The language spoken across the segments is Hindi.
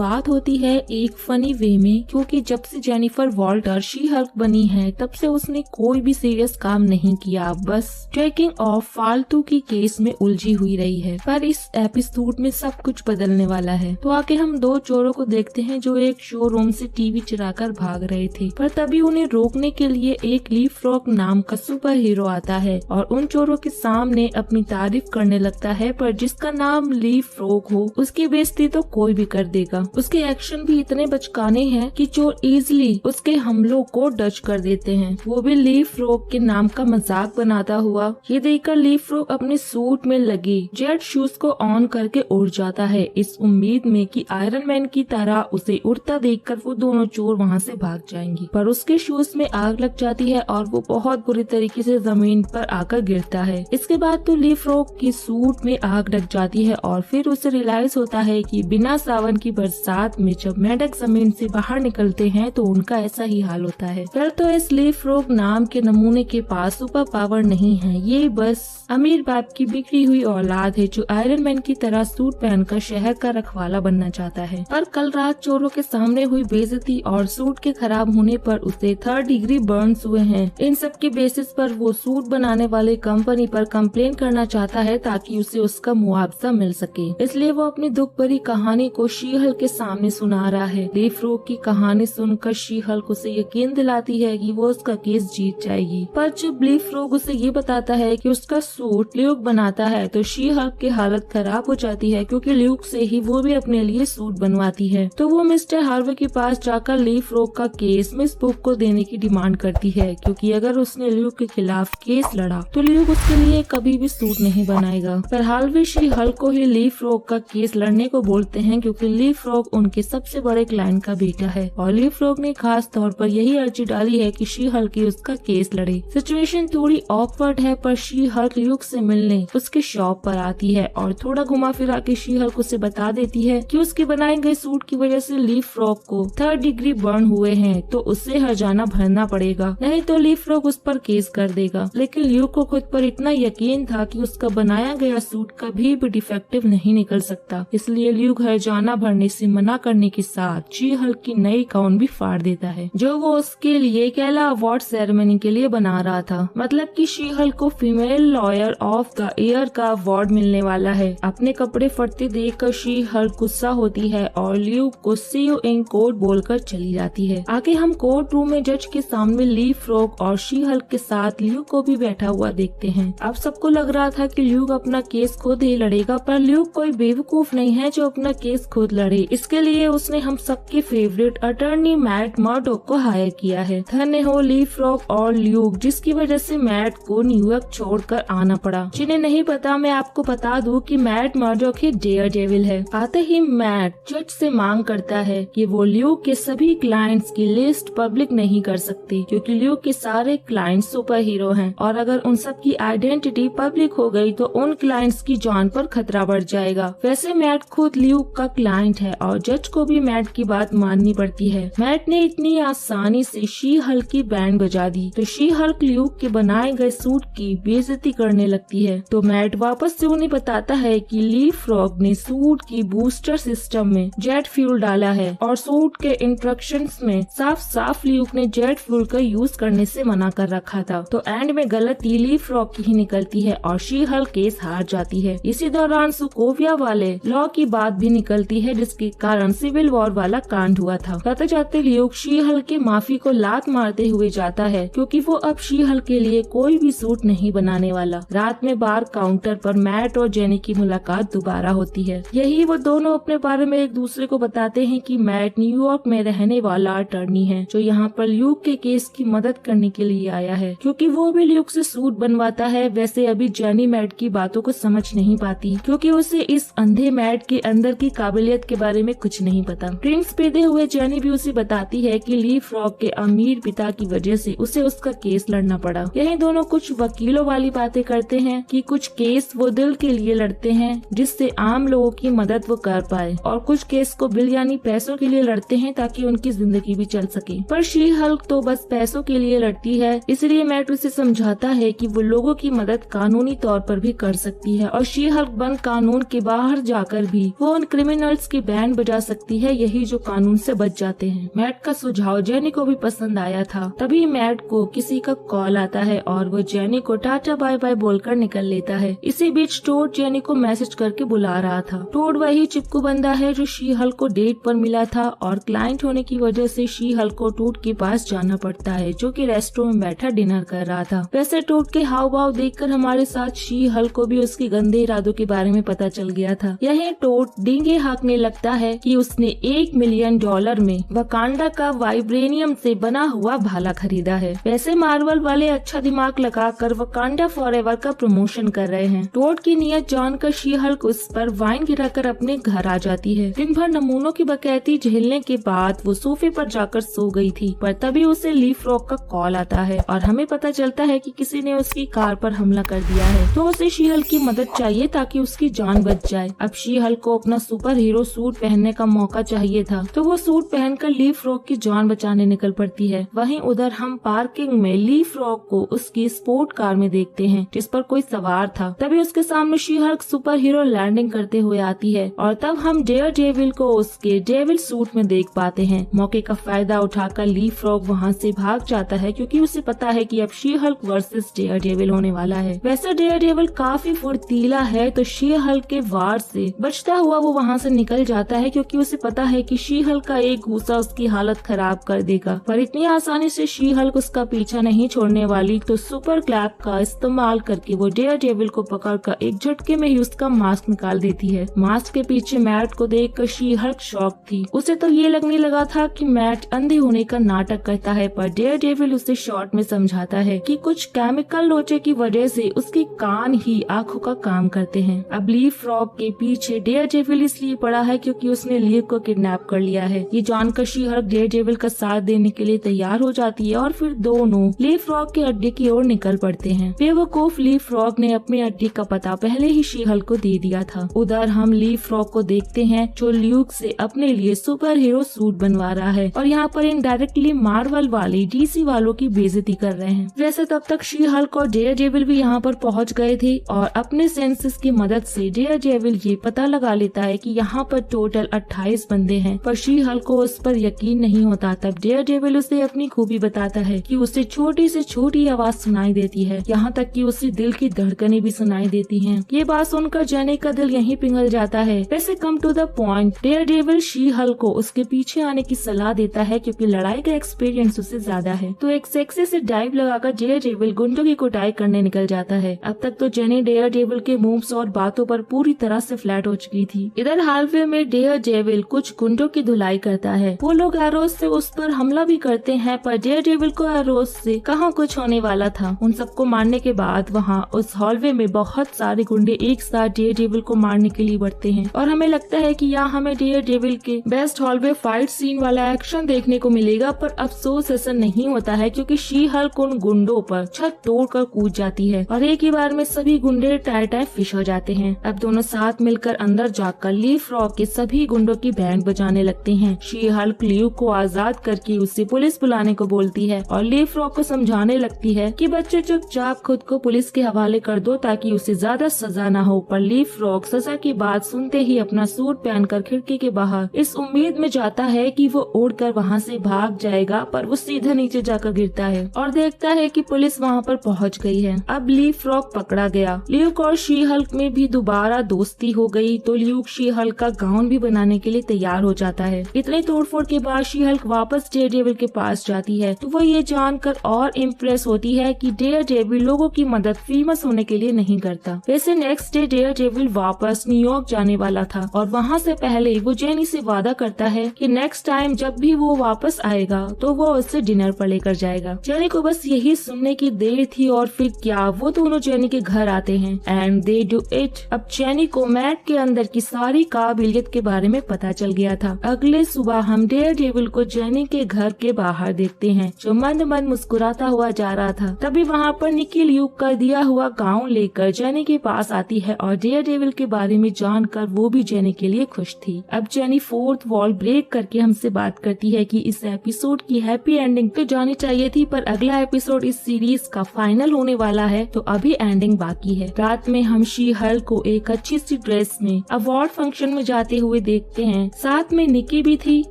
शुरुआत होती है एक फनी वे में, क्योंकि जब से जेनिफर वॉल्टर शी हल्क बनी है तब से उसने कोई भी सीरियस काम नहीं किया, बस ट्रैकिंग ऑफ फालतू की केस में उलझी हुई रही है। पर इस एपिसोड में सब कुछ बदलने वाला है। तो आगे हम दो चोरों को देखते हैं जो एक शोरूम से टीवी चुराकर भाग रहे थे, पर तभी उन्हें रोकने के लिए एक लीपफ्रॉग नाम का सुपर हीरो आता है और उन चोरों के सामने अपनी तारीफ करने लगता है। पर जिसका नाम लीपफ्रॉग हो उसकी बेइज्जती तो कोई भी कर देगा। उसके एक्शन भी इतने बचकाने हैं कि चोर इजीली उसके हमलों को डच कर देते हैं, वो भी लीपफ्रॉग के नाम का मजाक बनाता हुआ। ये देखकर लीपफ्रॉग अपने सूट में लगी जेट शूज को ऑन करके उड़ जाता है, इस उम्मीद में कि आयरन मैन की तरह उसे उड़ता देखकर वो दोनों चोर वहाँ से भाग जाएंगे। पर उसके शूज में आग लग जाती है और वो बहुत बुरी तरीके से जमीन पर आकर गिरता है। इसके बाद तो लीपफ्रॉग की सूट में आग लग जाती है और फिर उसे रियलाइज होता है कि बिना सावन की बरसात में जब मेंढक जमीन से बाहर निकलते हैं तो उनका ऐसा ही हाल होता है। फिर तो इस लीपफ्रॉग नाम के नमूने के पास सुपर पावर नहीं है, ये बस अमीर बाप की बिगड़ी हुई औलाद है जो आयरन मैन की तरह सूट पहनकर शहर का रखवाला बनना चाहता है। पर कल रात चोरों के सामने हुई बेइज्जती और सूट के खराब होने पर उसे 3rd डिग्री बर्न्स हुए हैं। इन सब के बेसिस पर वो सूट बनाने वाले कंपनी पर कंप्लेन करना चाहता है ताकि उसे उसका मुआवजा मिल सके। इसलिए वो अपनी दुख भरी कहानी को शी हल्क के सामने सुना रहा है। लीपफ्रॉग की कहानी सुनकर शी हल्क उसे यकीन दिलाती है कि वो उसका केस जीत जाएगी। पर जब लीपफ्रॉग उसे ये बताता है कि उसका सूट ल्यूक बनाता है तो शी हल्क की हालत खराब हो जाती है, क्योंकि ल्यूक से ही वो भी अपने लिए सूट बनवाती है। तो वो मिस्टर हार्वे के पास जाकर लीपफ्रॉग का केस मिस बुक को देने की डिमांड करती है, क्योंकि अगर उसने ल्यूक के खिलाफ केस लड़ा तो ल्यूक उसके लिए कभी भी सूट नहीं बनाएगा। पर हार्वे शी हल्क को ही लीपफ्रॉग का केस लड़ने को बोलते हैं, क्योंकि लीपफ्रॉग उनके सबसे बड़े क्लाइंट का बेटा है और लीपफ्रॉग ने खास तौर पर यही अर्जी डाली है कि शी हल्क ही उसका केस लड़े। सिचुएशन थोड़ी ऑकवर्ड है, पर शी हल्क ल्यूक से मिलने उसके शॉप पर आती है और थोड़ा घुमा फिरा के शी हल्क उसे बता देती है कि उसके बनाए गए सूट की वजह से लीपफ्रॉग को 3rd डिग्री बर्न हुए हैं, तो उससे हर्जाना भरना पड़ेगा, नहीं तो लीपफ्रॉग उस पर केस कर देगा। लेकिन ल्यूक को खुद पर इतना यकीन था कि उसका बनाया गया सूट कभी भी डिफेक्टिव नहीं निकल सकता, इसलिए ल्यूक हर्जाना भरने से मना करने के साथ शी हल्क की नई गाउन भी फाड़ देता है जो वो उसके लिए कैला अवार्ड सेरेमनी के लिए बना रहा था। मतलब कि शी हल्क को female lawyer of the year का अवार्ड मिलने वाला है। अपने कपड़े फटते देखकर शी हल्क गुस्सा होती है और ल्यूक को सी यू इन कोर्ट बोलकर चली जाती है। आगे हम कोर्ट रूम में जज के सामने लीपफ्रॉग और शी हल्क के साथ ल्यूक को भी बैठा हुआ देखते हैं। अब सबको लग रहा था कि ल्यूक अपना केस खुद ही लड़ेगा, पर ल्यूक कोई बेवकूफ नहीं है जो अपना केस खुद लड़े। इसके लिए उसने हम सबके फेवरेट अटर्नी मैट मर्डॉक को हायर किया है। धन्य हो लीपफ्रॉग और ल्यूक, जिसकी वजह से मैट को न्यूयॉर्क छोड़कर आना पड़ा। जिन्हें नहीं पता मैं आपको बता दूं कि मैट मर्डॉक ही डेयरडेविल है। आते ही मैट जज से मांग करता है कि वो ल्यूक के सभी क्लाइंट्स की लिस्ट पब्लिक नहीं कर सकते, क्योंकि ल्यूक के सारे क्लाइंट्स सुपर हीरो हैं और अगर उन सब की आइडेंटिटी पब्लिक हो गई तो उन क्लाइंट्स की जान पर खतरा बढ़ जाएगा। वैसे मैट खुद ल्यूक का क्लाइंट है और जज को भी मैट की बात माननी पड़ती है। मैट ने इतनी आसानी से शी हल्क की बैंड बजा दी तो शी हल्क ल्यूक के बनाए गए सूट की बेइज्जती करने लगती है। तो मैट वापस से उन्हें बताता है कि लीपफ्रॉग ने सूट की बूस्टर सिस्टम में जेट फ्यूल डाला है और सूट के इंस्ट्रक्शंस में साफ साफ ल्यूक ने जेट फ्यूल का यूज करने से मना कर रखा था। तो एंड में गलती लीपफ्रॉग की ही निकलती है और शी हल्क केस हार जाती है। इसी दौरान सोकोविया वाले लॉ की बात भी निकलती है, जिसके कारण सिविल वॉर वाला कांड हुआ था। जाते जाते ल्यूक शी हल्क के माफी को लात मारते हुए जाता है, क्योंकि वो अब शी हल्क के लिए कोई भी सूट नहीं बनाने वाला। रात में बार काउंटर पर मैट और जेनी की मुलाकात दोबारा होती है। यही वो दोनों अपने बारे में एक दूसरे को बताते हैं कि मैट न्यूयॉर्क में रहने वाला अटर्नी है जो यहाँ पर ल्यूक के केस की मदद करने के लिए आया है, क्योंकि वो भी ल्यूक से सूट बनवाता है। वैसे अभी जेनी मैट की बातों को समझ नहीं पाती, क्योंकि उसे इस अंधे मैट के अंदर की काबिलियत के बारे में कुछ नहीं पता। ड्रिंक्स पीते हुए जेनी भी उसे बताती है कि लीपफ्रॉग के अमीर पिता की वजह से उसे उसका केस लड़ना पड़ा। यही दोनों कुछ वकीलों वाली बातें करते हैं कि कुछ केस वो दिल के लिए लड़ते हैं जिससे आम लोगों की मदद वो कर पाए, और कुछ केस को बिल यानी पैसों के लिए लड़ते हैं ताकि उनकी जिंदगी भी चल सके। पर शी हल्क तो बस पैसों के लिए लड़ती है, इसलिए मैट उसे समझाता है कि वो लोगों की मदद कानूनी तौर पर भी कर सकती है और शी हल्क बन कानून के बाहर जाकर भी वो उन क्रिमिनल्स के बैंड बैंड बजा सकती है, यही जो कानून से बच जाते हैं। मैट का सुझाव जेनी को भी पसंद आया था। तभी मैट को किसी का कॉल आता है और वो जेनी को टाटा बाय बाय बोलकर निकल लेता है। इसी बीच टोड जेनी को मैसेज करके बुला रहा था। टोड वही चिपकू बंदा है जो शी हल्क को डेट पर मिला था और क्लाइंट होने की वजह से शी हल्क को टोड के पास जाना पड़ता है, जो कि रेस्टोरेंट में बैठा डिनर कर रहा था। वैसे टोड के हाव भाव देखकर हमारे साथ शी हल्क को भी उसकी गंदे इरादों के बारे में पता चल गया था। यही टोड डींगे हाँकने लगता है कि उसने $1 मिलियन में वकांडा का वाइब्रेनियम से बना हुआ भाला खरीदा है। वैसे मार्वल वाले अच्छा दिमाग लगाकर वकांडा फॉरएवर का प्रमोशन कर रहे हैं। टोड की नीयत जानकर शी हल्क उस पर वाइन गिराकर अपने घर आ जाती है। दिन भर नमूनों की बकैती झेलने के बाद वो सोफे पर जाकर सो गई थी, पर तभी उसे लीफ रॉक का कॉल आता है और हमें पता चलता है कि किसी ने उसकी कार पर हमला कर दिया है। तो उसे शी हल्क की मदद चाहिए ताकि उसकी जान बच जाए। अब शी हल्क को अपना सुपर हीरो सूट पहनने का मौका चाहिए था, तो वो सूट पहनकर लीफ रॉक की जान बचाने निकल पड़ती है। वहीं उधर हम पार्किंग में लीफ रॉक को उसकी स्पोर्ट कार में देखते हैं, जिस पर कोई सवार था। तभी उसके सामने she Hulk super hero landing करते हुए आती है और तब हम डेयरडेविल को उसके डेविल सूट में देख पाते हैं। मौके का फायदा उठाकर लीफ रॉक वहाँ से भाग जाता है, क्योंकि उसे पता है कि अब शी हल्क वर्सेस डेयरडेविल होने वाला है। वैसे डेयरडेविल काफी फुर्तीला है, तो शी हल्क के वार से बचता हुआ वो वहाँ से निकल जाता है, क्योंकि उसे पता है कि शी हल्क का एक गुस्सा उसकी हालत खराब कर देगा। पर इतनी आसानी से शी हल्क उसका पीछा नहीं छोड़ने वाली, तो सुपर क्लैप का इस्तेमाल करके वो डेयरडेविल को पकड़कर एक झटके में ही उसका मास्क निकाल देती है। मास्क के पीछे मैट को देखकर शी हल्क शॉक थी। उसे तो ये लगने लगा था कि मैट अंधे होने का नाटक करता है, पर डेयरडेविल उसे शॉर्ट में समझाता है कि कुछ केमिकल लोचे की वजह से उसके कान ही आंखों का काम करते हैं। अब लीफ रॉक के पीछे डेयरडेविल इसलिए पड़ा है क्योंकि उसने लीफ को किडनैप कर लिया है। ये जानकर शी हल्क डेयरडेविल का साथ देने के लिए तैयार हो जाती है और फिर दोनों लीफ रॉक के अड्डे की ओर निकल पड़ते हैं। बेवकूफ लीफ रॉक ने अपने अड्डे का पता पहले ही शी हल्क को दे दिया था। उधर हम लीफ रॉक को देखते हैं जो ल्यूक से अपने लिए सुपर हीरो सूट बनवा रहा है और यहाँ पर इनडायरेक्टली मार्वल वाले डीसी वालों की बेइज्जती कर रहे हैं। वैसे तब तक शी हल्क और डेयरडेविल भी यहाँ पर पहुँच गए थे और अपने सेंसेस की मदद से डेयरडेविल ये पता लगा लेता है कि यहाँ पर टोटल 28 बंदे हैं, पर शी हल्क को उस पर यकीन नहीं होता। तब डेयरडेविल उसे अपनी खूबी बताता है कि उसे छोटी से छोटी आवाज सुनाई देती है, यहाँ तक कि उसे दिल की धड़कनें भी सुनाई देती हैं। ये बात सुनकर जेनी का दिल यहीं पिघल जाता है। वैसे come to the point, Daredevil she Hulk को उसके पीछे आने की सलाह देता है क्योंकि लड़ाई का एक्सपीरियंस उससे ज्यादा है। तो एक सेक्सी से डाइव लगाकर डेयरडेविल गुंडों की कुटाई करने निकल जाता है। अब तक तो जेनी डेयरडेविल के मूव्स और बातों पर पूरी तरह से फ्लैट हो चुकी थी। इधर हालवे में डेयरडेविल कुछ गुंडों की धुलाई करता है। वो लोग एरोस से उस पर हमला भी करते हैं, पर डेयरडेविल को एरोस से कहाँ कुछ होने वाला था। उन सबको मारने के बाद वहाँ उस हॉलवे में बहुत सारे गुंडे एक साथ डेयरडेविल को मारने के लिए बढ़ते हैं और हमें लगता है कि यहाँ हमें डेयरडेविल के बेस्ट हॉलवे फाइट सीन वाला एक्शन देखने को मिलेगा, पर अफसोस ऐसा नहीं होता है क्योंकि शी हल्क उन गुंडों पर छत तोड़कर कूद जाती है और एक ही बार में सभी गुंडे टाई फिश हो जाते हैं। अब दोनों साथ मिलकर अंदर जाकर लीफ रॉक के सभी गुंडों की बैंड बजाने लगते हैं। शी हल्क ल्यूक को आजाद करके उसे पुलिस बुलाने को बोलती है और लीफ रॉक को समझाने लगती है कि बच्चे चुपचाप खुद को पुलिस के हवाले कर दो ताकि उसे ज्यादा सजा न हो। पर लीफ रॉक सजा की बात सुनते ही अपना सूट पहनकर खिड़की के बाहर इस उम्मीद में जाता है कि वो उड़कर वहाँ से भाग जाएगा, पर वो सीधा नीचे जाकर गिरता है और देखता है कि पुलिस वहाँ पर पहुँच गई है। अब लीफ रॉक पकड़ा गया। ल्यूक और शी हल्क में भी दोबारा दोस्ती हो गई, तो ल्यूक शी हल्क का गाउन भी बनाने के लिए तैयार हो जाता है। इतने तोड़फोड़ के बाद शी हल्क वापस डेयरडेविल के पास जाती है, तो वो ये जानकर और इम्प्रेस होती है कि डेयरडेविल लोगों की मदद फेमस होने के लिए नहीं करता। वैसे नेक्स्ट डे डेयरडेविल वापस न्यूयॉर्क जाने वाला था और वहाँ से पहले वो जेनी से वादा करता है कि नेक्स्ट टाइम जब भी वो वापस आएगा तो वो उससे डिनर पर लेकर जाएगा। जेनी को बस यही सुनने की देर थी और फिर क्या वो दोनों जेनी के घर आते हैं एंड दे डू इट। अब जेनी को मैट के अंदर की सारी काबिलियत के बारे में पता चल गया था। अगले सुबह हम डेयरडेविल को जेनी के घर के बाहर देखते हैं जो मंद मंद मुस्कुराता हुआ जा रहा था। तभी वहाँ पर निकी ल्यूक का दिया हुआ गाउन लेकर जेनी के पास आती है और डेयरडेविल के बारे में जानकर वो भी जेनी के लिए खुश थी। अब जेनी फोर्थ वॉल ब्रेक करके हमसे बात करती है कि इस एपिसोड की हैप्पी एंडिंग तो जानी चाहिए थी, पर अगला एपिसोड इस सीरीज का फाइनल होने वाला है तो अभी एंडिंग बाकी है। रात में हम शी हल्क को एक अच्छी सी ड्रेस में अवार्ड फंक्शन में जाते हुए हुए देखते हैं। साथ में निकी भी थी।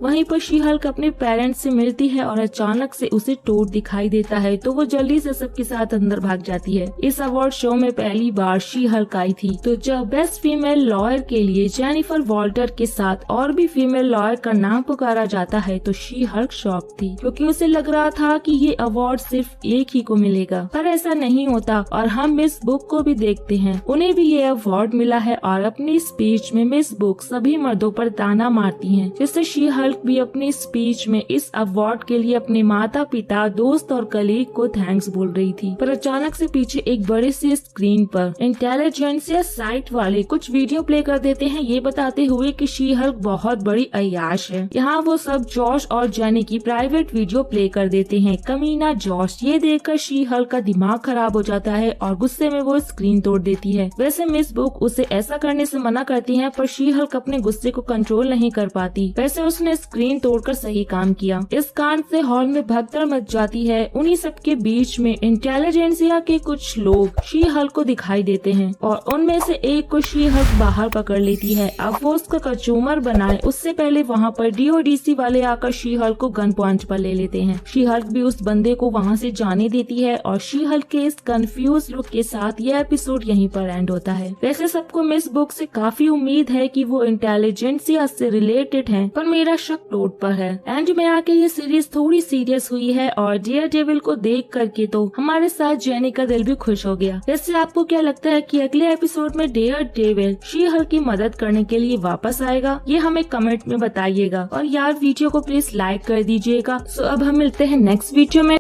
वहीं पर शी हल्क अपने पेरेंट्स से मिलती है और अचानक से उसे टोड दिखाई देता है तो वो जल्दी से सबके साथ अंदर भाग जाती है। इस अवार्ड शो में पहली बार शी हल्क आई थी। तो जब बेस्ट फीमेल लॉयर के लिए जेनिफर वॉल्टर के साथ और भी फीमेल लॉयर का नाम पुकारा जाता है तो शी हल्क शॉक थी, क्योंकि उसे लग रहा था कि ये अवार्ड सिर्फ एक ही को मिलेगा, पर ऐसा नहीं होता। और हम मिस बुक को भी देखते हैं, उन्हें भी ये अवार्ड मिला है और अपनी स्पीच में मिस बुक सभी मर्दों पर ताना मारती हैं, जिससे शी हल्क भी अपनी स्पीच में इस अवार्ड के लिए अपने माता पिता, दोस्त और कलीग को थैंक्स बोल रही थी। पर अचानक से पीछे एक बड़े से स्क्रीन पर इंटेलिजेंसिया साइट वाले कुछ वीडियो प्ले कर देते हैं, ये बताते हुए कि शी हल्क बहुत बड़ी अय्याश है। यहाँ वो सब जॉश और जेनी की प्राइवेट वीडियो प्ले कर देते हैं। कमीना जॉश, ये देखकर शी हल्क का दिमाग खराब हो जाता है और गुस्से में वो स्क्रीन तोड़ देती है। वैसे मिस बुक उसे ऐसा करने से मना करती है, पर शी हल्क अपने गुस्से को कंट्रोल नहीं कर पाती। वैसे उसने स्क्रीन तोड़कर सही काम किया। इस कांड से हॉल में भगदड़ मच जाती है। उन्हीं सब के बीच में इंटेलिजेंसिया के कुछ लोग शी हल्क को दिखाई देते हैं और उनमें से एक को शी हल्क बाहर पकड़ लेती है। अब वो उसका कचूमर बनाए उससे पहले वहाँ पर DODC वाले आकर शी हल्क को गन पॉइंट पर ले लेते हैं। शी हल्क भी उस बंदे को वहाँ से जाने देती है और शी हल्क के इस कंफ्यूज लुक के साथ यह एपिसोड यहीं पर एंड होता है। वैसे सबको मिस बुक से काफी उम्मीद है कि वो इंटेलिजेंसिया से रिलेटेड है, पर मेरा शक टोड पर है। एंड में आके ये सीरीज थोड़ी सीरियस हुई है और डेयरडेविल को देख करके तो हमारे साथ जेनी का दिल भी खुश हो गया। वैसे आपको क्या लगता है कि अगले एपिसोड में डेयरडेविल शी हल्क की मदद करने के लिए वापस आएगा? ये हमें कमेंट में बताइएगा और यार वीडियो को प्लीज लाइक कर दीजिएगा। सो अब हम मिलते हैं नेक्स्ट वीडियो में।